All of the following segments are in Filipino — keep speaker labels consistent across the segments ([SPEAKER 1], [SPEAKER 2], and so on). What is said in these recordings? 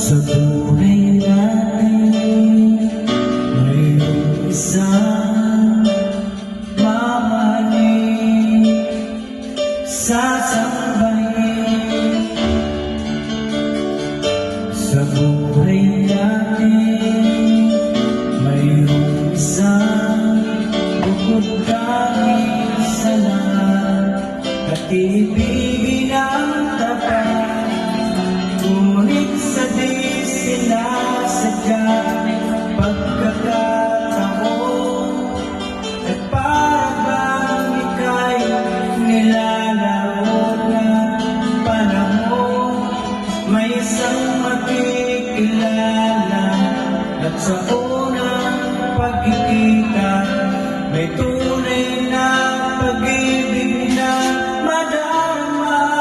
[SPEAKER 1] Sa buhay natin mayroong isang mamahalin, sasambahin. Sa buhay natin mayroong isang bukod kami sa lahat, at ibigin ang tapat. Ngunit sa di sinasadya pagkakataon, at parang ika'y nilalaro ng panahon. May isang makikilala, at sa unang pagkikita may tunay na pag-ibig na madarama.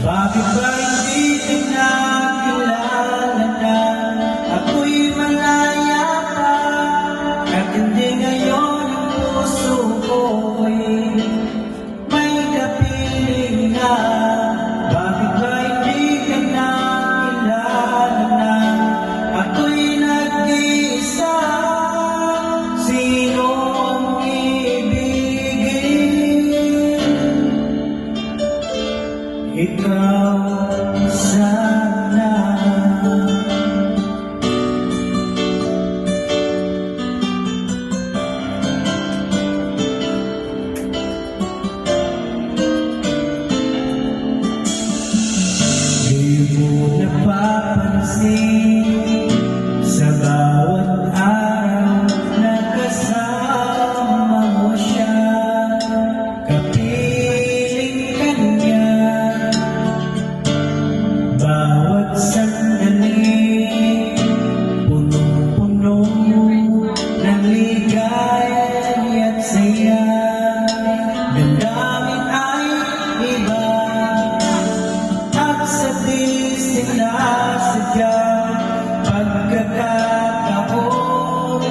[SPEAKER 1] Bakit ba hindi pinakilala na ako'y malaya pa, at hindi ngayon ang puso ko'y may kapiling na? Bakit ba hindi ka nakilala na ako'y nag-iisa? Sino ang ibigin? Ikaw sana. Di mo napapansin sa bawat araw na kasama mo siya, kapiling ka niya. Bawat sandali punong-puno ng ligaya at saya. Damdamin ay iba, at sa di sinasadya pagkakataon,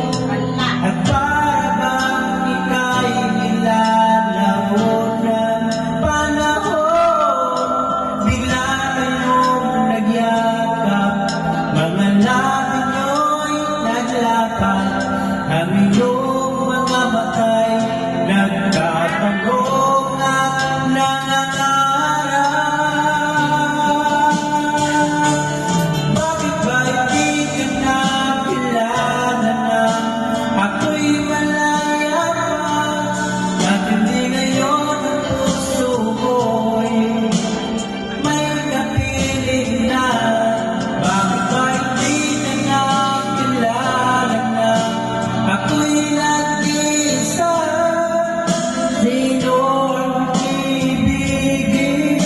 [SPEAKER 1] at para bang ika'y nilalaro ng panahon. Bigla kayong nagyakap, mga labi nyo'y naglapat, ang iyong mga matay nagtatanong at nangangarap. Bakit ba hindi ka nakilala na ako'y malaya pa, at hindi ngayon ang puso ko'y may kapiling na? Bakit ba hindi ka nakilala na ako'y nag-iisa? Sino ang ibigin?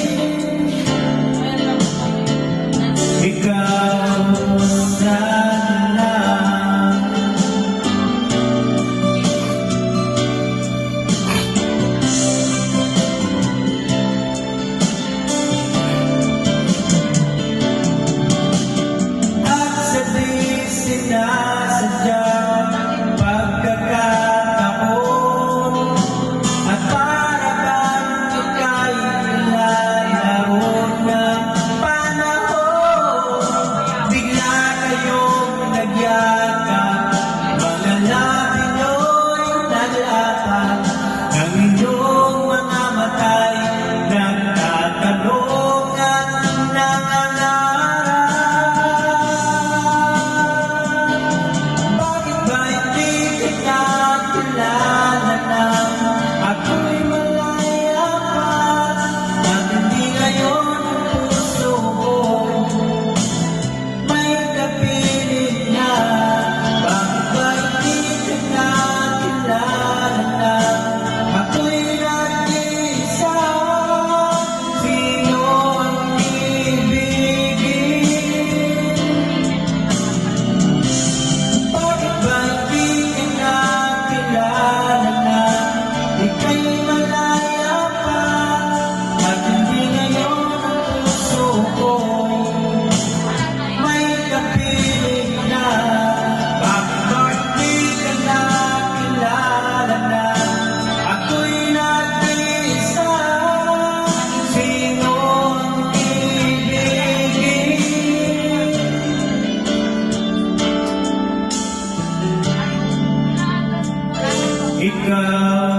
[SPEAKER 1] Ikaw sana. At sa di sinasadya pagkakataon, at para bang ika'y nilalaro ng panahon. Bigla kayong nagyakap, mga labi nyo'y naglapat, ang inyong mga matay nagtatanong at nangangarap. Bakit ba hindi ka nakilala na ako'y malaya pa, at hindi ngayon ang puso ko may kapiling na? Bakit ba hindi ka nakilala na ako'y nag-iisa? Sino ang ibigin? Bakit ba hindi ka nakilala na ika'y malaya pa, at hindi ngayon ang puso ko'y may kapiling na? Bakit ba hindi ka nakilala na ako'y nag-iisa? ikaw